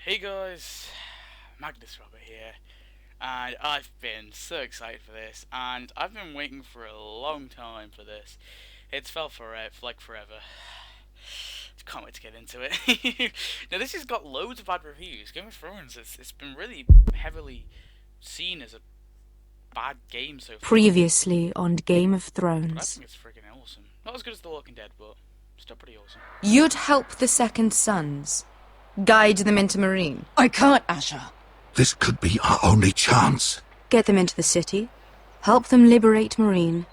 Hey guys, Magnus Robert here, and I've been so excited for this, and I've been waiting for a long time for this. It's felt forever, like forever. Can't wait to get into it. Now this has got loads of bad reviews. Game of Thrones, it's been really heavily seen as a bad game so far. Previously on Game of But I Thrones. think it's freaking awesome. Not as good as The Walking Dead, but still pretty awesome. You'd help the Second Sons. Guide them into Marine. I can't, Asher. This could be our only chance. Get them into the city. Help them liberate Marine.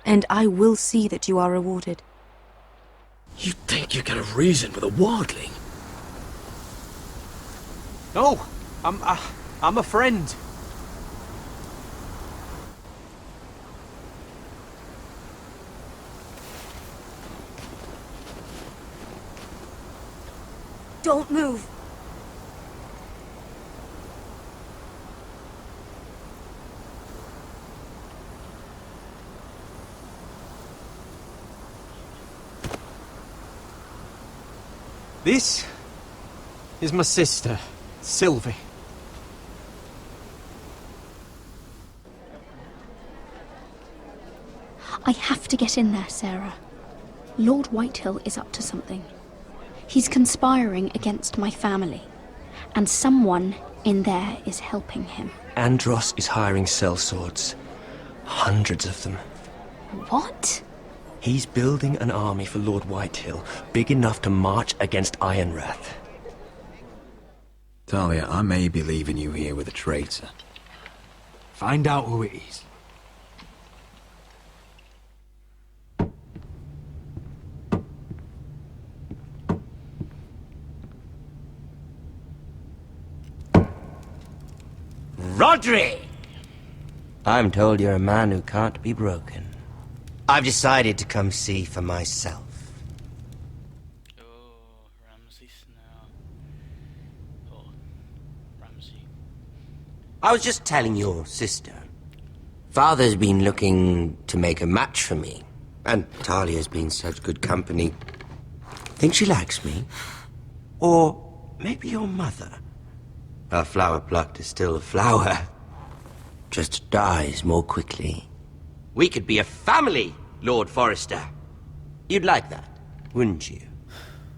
And I will see that you are rewarded. You think you can have reason with a wardling? No, I'm a friend. Don't move. This is my sister, Sylvie. I have to get in there, Sarah. Lord Whitehill is up to something. He's conspiring against my family, and someone in there is helping him. Andros is hiring sellswords. Hundreds of them. What? He's building an army for Lord Whitehill, big enough to march against Ironrath. Talia, I may be leaving you here with a traitor. Find out who it is. Rodri! I'm told you're a man who can't be broken. I've decided to come see for myself. Oh, Ramsay Snow. Oh, Ramsay. I was just telling your sister. Father's been looking to make a match for me, and Talia's been such good company. Think she likes me? Or maybe your mother? A flower plucked is still a flower. Just dies more quickly. We could be a family, Lord Forrester. You'd like that, wouldn't you?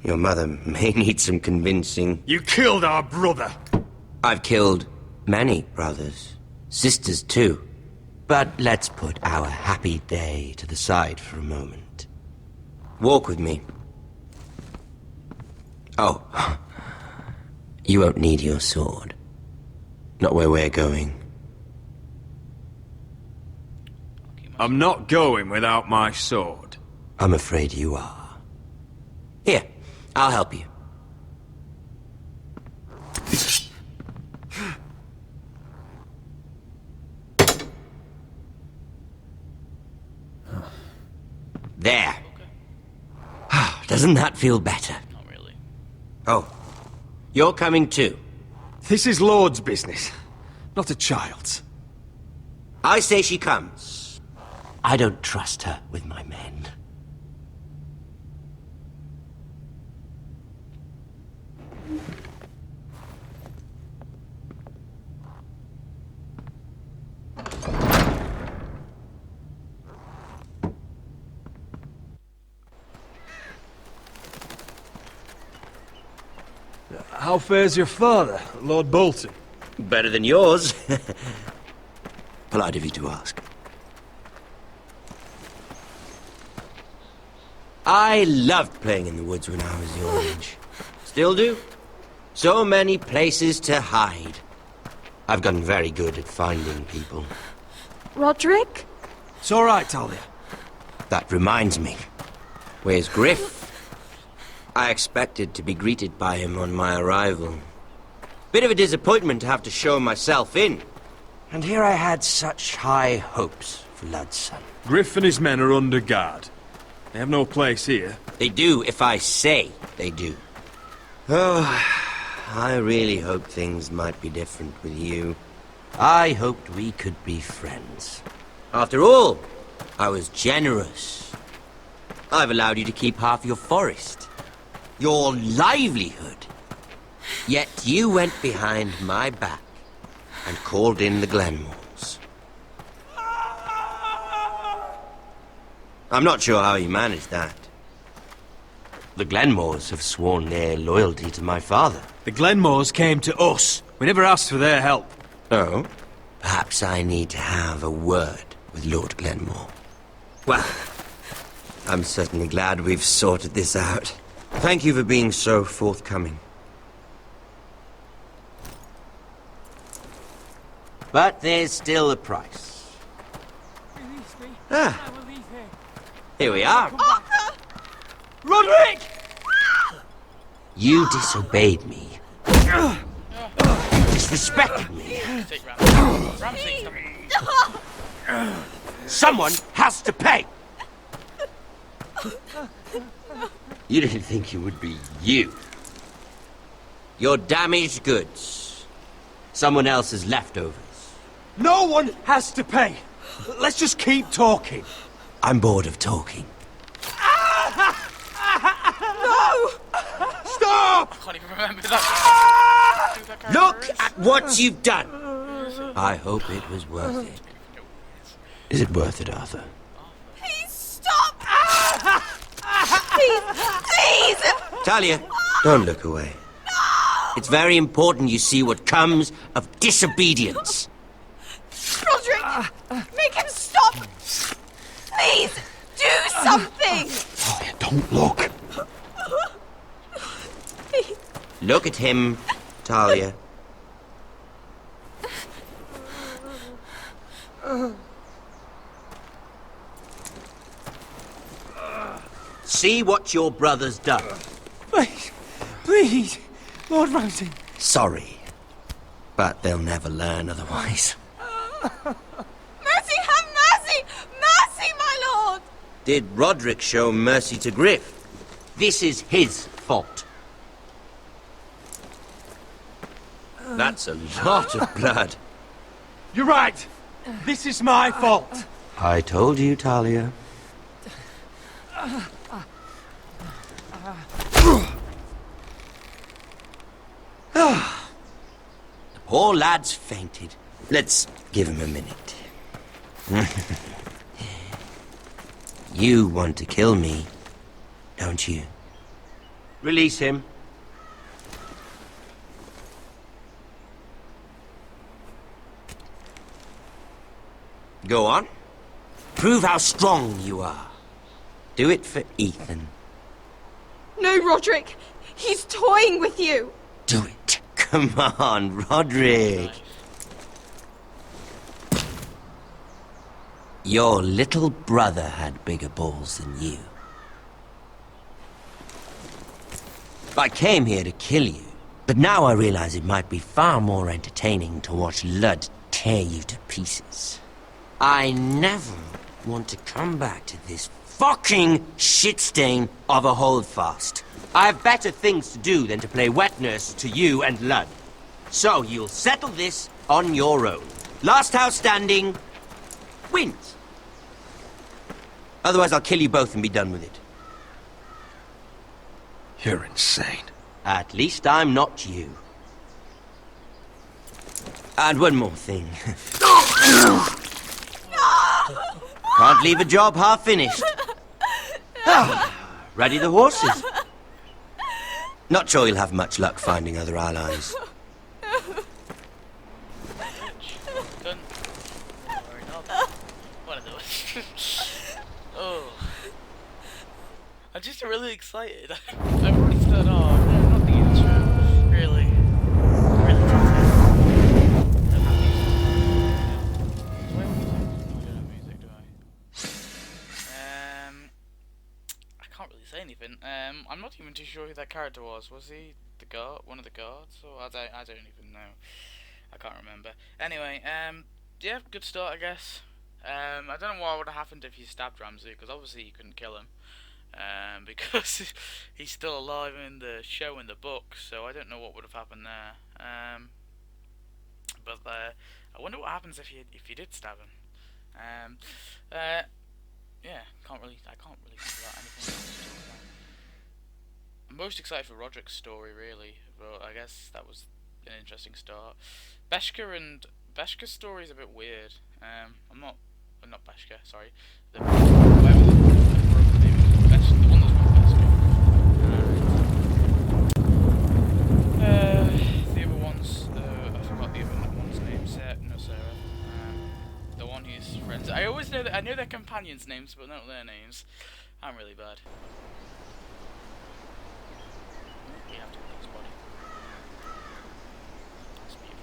Your mother may need some convincing. You killed our brother! I've killed many brothers. Sisters, too. But let's put our happy day to the side for a moment. Walk with me. Oh. You won't need your sword. Not where we're going. I'm not going without my sword. I'm afraid you are. Here, I'll help you. There. Doesn't that feel better? Not really. Oh, you're coming too. This is Lord's business, not a child's. I say she comes. I don't trust her with my men. How fares your father, Lord Bolton? Better than yours. Polite of you to ask. I loved playing in the woods when I was your age. Still do. So many places to hide. I've gotten very good at finding people. Roderick? It's all right, Talia. That reminds me. Where's Griff? I expected to be greeted by him on my arrival. Bit of a disappointment to have to show myself in. And here I had such high hopes for Ludson. Griff and his men are under guard. They have no place here. They do if I say they do. Oh, I really hoped things might be different with you. I hoped we could be friends. After all, I was generous. I've allowed you to keep half your forest. Your livelihood. Yet you went behind my back and called in the Glenmores. I'm not sure how you managed that. The Glenmores have sworn their loyalty to my father. The Glenmores came to us. We never asked for their help. Oh? Perhaps I need to have a word with Lord Glenmore. Well, I'm certainly glad we've sorted this out. Thank you for being so forthcoming. But there's still a price. Release me. Ah, I will leave here. here we are. Roderick! You disobeyed me. You disrespected me. Take Ramsey. Ramsey, stop. Someone has to pay! You didn't think it would be you. Your damaged goods. Someone else's leftovers. No one has to pay. Let's just keep talking. I'm bored of talking. Stop! I can't even remember that. Look at what you've done! I hope it was worth it. Is it worth it, Arthur? Please stop! Please! Talia, don't look away. It's very important you see what comes of disobedience. Roderick! Make him stop! Please! Do something! Talia, don't look. Look at him, Talia. See what your brother's done. Please, please, Lord Ramsay. Sorry, but they'll never learn otherwise. Mercy, have mercy! Mercy, my lord! Did Roderick show mercy to Griff? This is his fault. That's a lot of blood. You're right. This is my fault. I told you, Talia. The poor lad's fainted. Let's give him a minute. You want to kill me, don't you? Release him. Go on. Prove how strong you are. Do it for Ethan. No, Roderick! He's toying with you! Do it. Come on, Roderick. Your little brother had bigger balls than you. I came here to kill you, but now I realize it might be far more entertaining to watch Lud tear you to pieces. I never want to come back to this fucking shit stain of a holdfast. I have better things to do than to play wet nurse to you and Lud. So you'll settle this on your own. Last house standing wins. Otherwise I'll kill you both and be done with it. You're insane. At least I'm not you. And one more thing. Can't leave a job half finished. Ready the horses. Not sure you'll have much luck finding other allies. Done. Or not. One of those. Oh. I'm just really excited. I've already started off. No, not the intro. Really. Really music, do I can't really say anything. I'm not even too sure who that character was. Was he the guard, one of the guards, or I don't even know. I can't remember. Anyway, yeah, good start, I guess. I don't know what would have happened if you stabbed Ramsey, because obviously you couldn't kill him, because he's still alive in the show and the book. So I don't know what would have happened there. But I wonder what happens if you did stab him. Yeah, I can't really think about anything else to talk about. I'm most excited for Roderick's story, really, but I guess that was an interesting start. Beshka's story is a bit weird. Not Beshka, sorry. The one that's with Beshka. The other one's, I forgot the other one's name. Sarah. The one who's friends. I always know I know their companions' names, but not their names. I'm really bad. You have to look at his body. It's beautiful.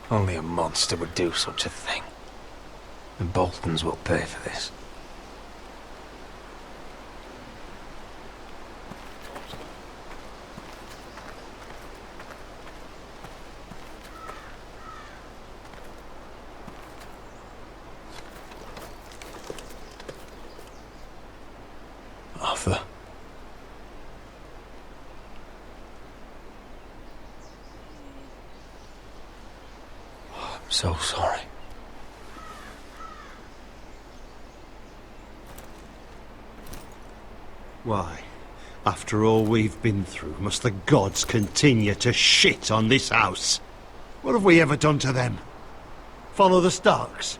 Only a monster would do such a thing. The Boltons will pay for this. Arthur. I'm so sorry. Why, after all we've been through, must the gods continue to shit on this house? What have we ever done to them? Follow the Starks?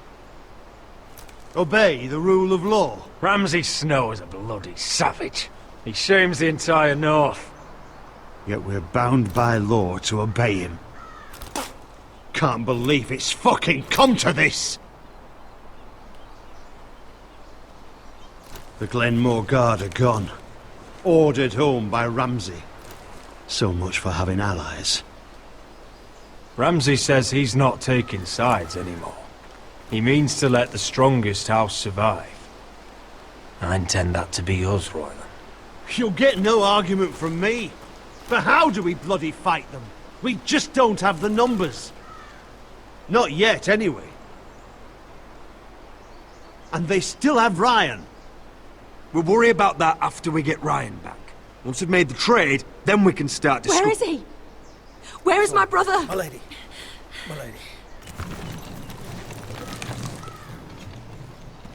Obey the rule of law? Ramsay Snow is a bloody savage. He shames the entire North. Yet we're bound by law to obey him. Can't believe it's fucking come to this! The Glenmore Guard are gone. Ordered home by Ramsay. So much for having allies. Ramsay says he's not taking sides anymore. He means to let the strongest house survive. I intend that to be us, Royland. You'll get no argument from me. But how do we bloody fight them? We just don't have the numbers. Not yet, anyway. And they still have Ryan. We'll worry about that after we get Ryan back. Once we've made the trade, then we can start to Where is he? Where is my brother? My lady. My lady.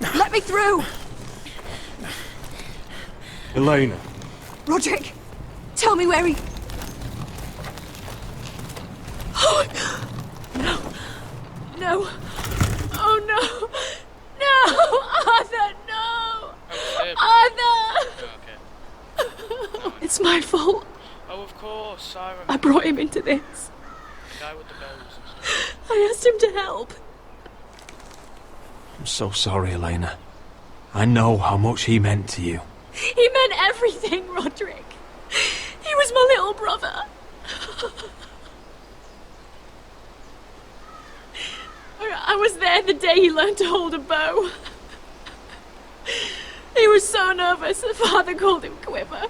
Let me through! Elena. Roderick, tell me where he... Oh, no. No. Oh, no. No! Arthur, no! Arthur! Okay. It's my fault. Oh, of course, Siren. I brought him into this. The guy with the bows. I asked him to help. I'm so sorry, Elena. I know how much he meant to you. He meant everything, Roderick. He was my little brother. I was there the day he learned to hold a bow. He was so nervous that Father called him Quiver.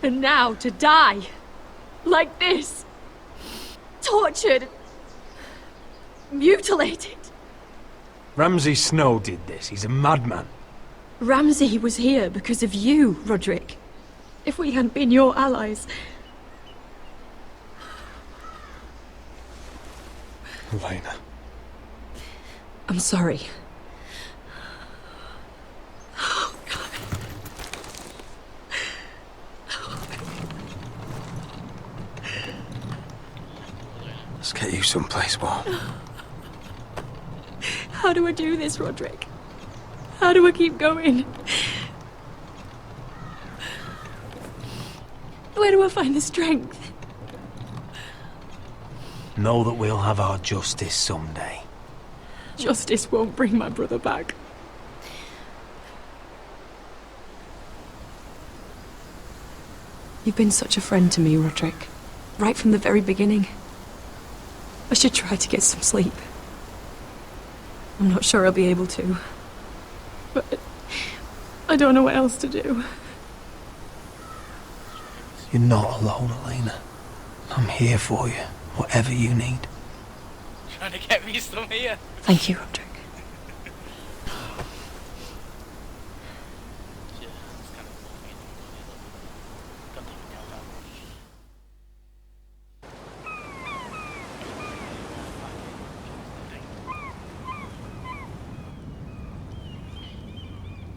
And now to die. Like this. Tortured. Mutilated. Ramsay Snow did this. He's a madman. Ramsay was here because of you, Roderick. If we hadn't been your allies... Elena. I'm sorry. Oh, God. Let's get you someplace warm. How do I do this, Roderick? How do I keep going? Where do I find the strength? Know that we'll have our justice someday. Justice won't bring my brother back. You've been such a friend to me, Roderick. Right from the very beginning. I should try to get some sleep. I'm not sure I'll be able to. But I don't know what else to do. You're not alone, Elena. I'm here for you, whatever you need. Trying to get me some here. Thank you, Roderick.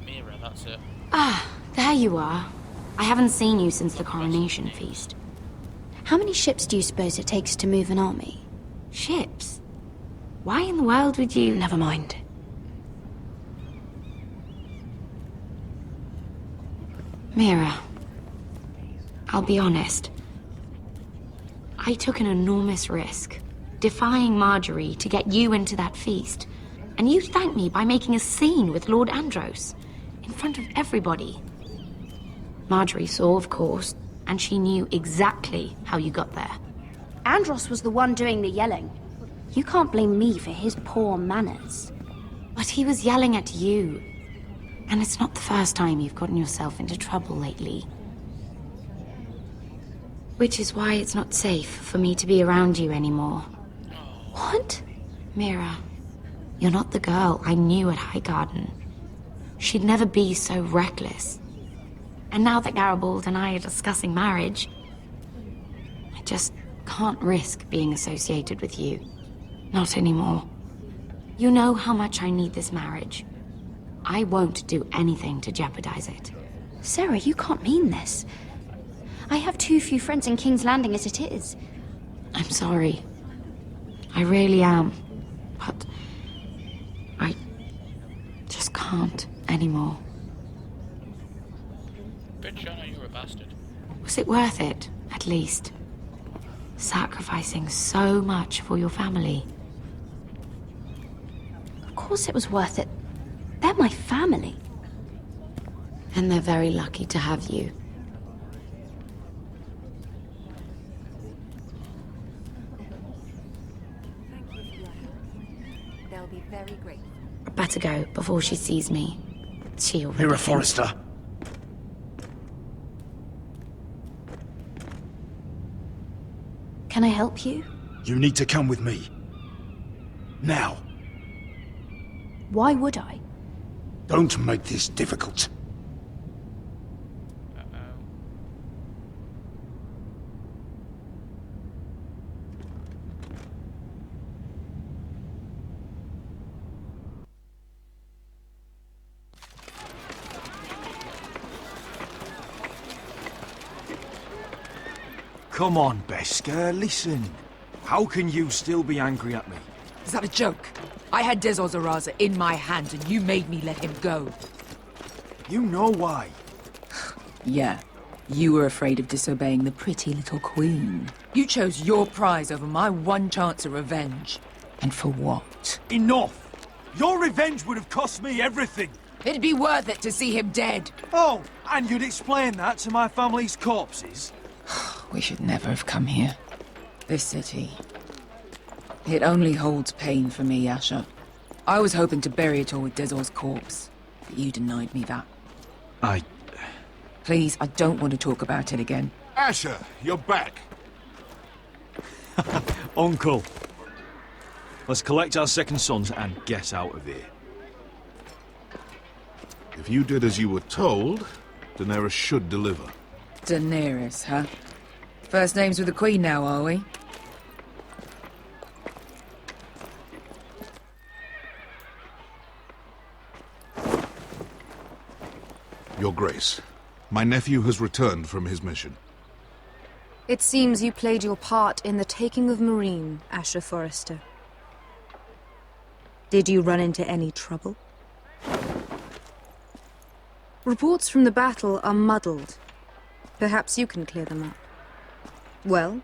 Mira, that's it. Ah, there you are. I haven't seen you since the coronation feast. How many ships do you suppose it takes to move an army? Ships? Why in the world would you... Never mind. Mira, I'll be honest. I took an enormous risk, defying Marjorie to get you into that feast. And you thanked me by making a scene with Lord Andros, in front of everybody. Marjorie saw, of course, and she knew exactly how you got there. Andros was the one doing the yelling. You can't blame me for his poor manners. But he was yelling at you. And it's not the first time you've gotten yourself into trouble lately. Which is why it's not safe for me to be around you anymore. What? Mira, you're not the girl I knew at Highgarden. She'd never be so reckless. And now that Garibald and I are discussing marriage, I just can't risk being associated with you. Not anymore. You know how much I need this marriage. I won't do anything to jeopardize it. Sarah, you can't mean this. I have too few friends in King's Landing as it is. I'm sorry. I really am. But I just can't anymore. Bitch, I know you're a bastard. Was it worth it, at least? Sacrificing so much for your family. Of course it was worth it. They're my family. And they're very lucky to have you. They'll be very grateful. I better go before she sees me. She already Mira thinks- Forrester. Can I help you? You need to come with me. Now. Why would I? Don't make this difficult. Come on, Beskar, listen. How can you still be angry at me? Is that a joke? I had Des Zaraza in my hand and you made me let him go. You know why. Yeah. You were afraid of disobeying the pretty little queen. You chose your prize over my one chance of revenge. And for what? Enough! Your revenge would have cost me everything! It'd be worth it to see him dead. Oh, and you'd explain that to my family's corpses? We should never have come here. This city. It only holds pain for me, Asher. I was hoping to bury it all with Dezor's corpse, but you denied me that. Please, I don't want to talk about it again. Asher, you're back. Uncle. Let's collect our second sons and get out of here. If you did as you were told, Daenerys should deliver. Daenerys, huh? First names with the Queen now, are we? Your Grace, my nephew has returned from his mission. It seems you played your part in the taking of Marine, Asher Forrester. Did you run into any trouble? Reports from the battle are muddled. Perhaps you can clear them up. Well,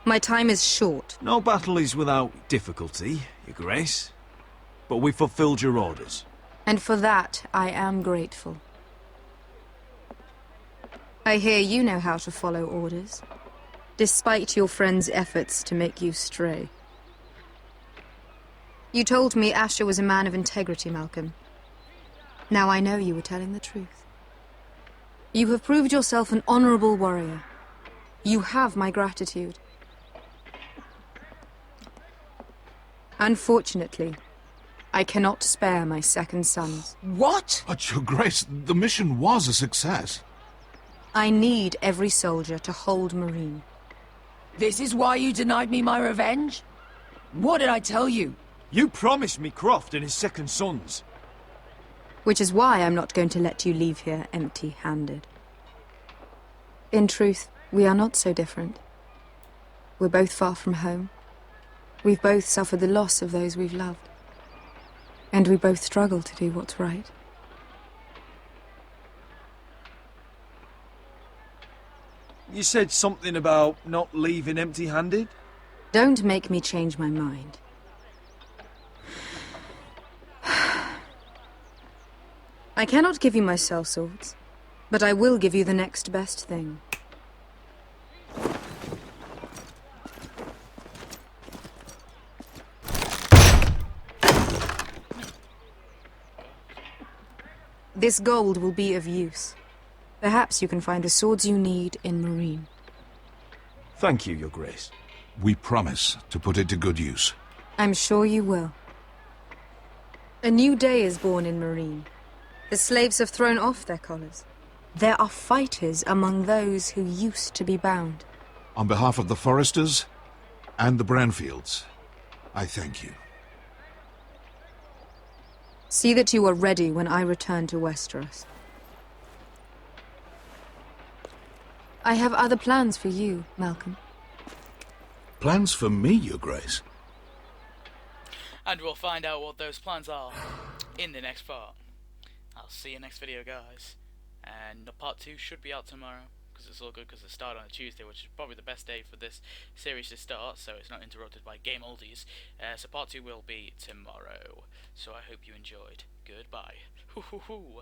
my time is short. No battle is without difficulty, Your Grace. But we fulfilled your orders. And for that, I am grateful. I hear you know how to follow orders, despite your friend's efforts to make you stray. You told me Asher was a man of integrity, Malcolm. Now I know you were telling the truth. You have proved yourself an honorable warrior. You have my gratitude. Unfortunately, I cannot spare my second sons. What? But, Your Grace, the mission was a success. I need every soldier to hold Marine. This is why you denied me my revenge? What did I tell you? You promised me Croft and his second sons. Which is why I'm not going to let you leave here empty-handed. In truth, we are not so different. We're both far from home. We've both suffered the loss of those we've loved. And we both struggle to do what's right. You said something about not leaving empty-handed? Don't make me change my mind. I cannot give you my sellswords, but I will give you the next best thing. This gold will be of use. Perhaps you can find the swords you need in Marine. Thank you, Your Grace. We promise to put it to good use. I'm sure you will. A new day is born in Marine. The slaves have thrown off their collars. There are fighters among those who used to be bound. On behalf of the Foresters and the Branfields, I thank you. See that you are ready when I return to Westeros. I have other plans for you, Malcolm. Plans for me, Your Grace? And we'll find out what those plans are in the next part. I'll see you next video, guys. And the part 2 should be out tomorrow, because it's all good, because it started on a Tuesday, which is probably the best day for this series to start, so it's not interrupted by game oldies. So part 2 will be tomorrow. So I hope you enjoyed. Goodbye. Hoo hoo hoo.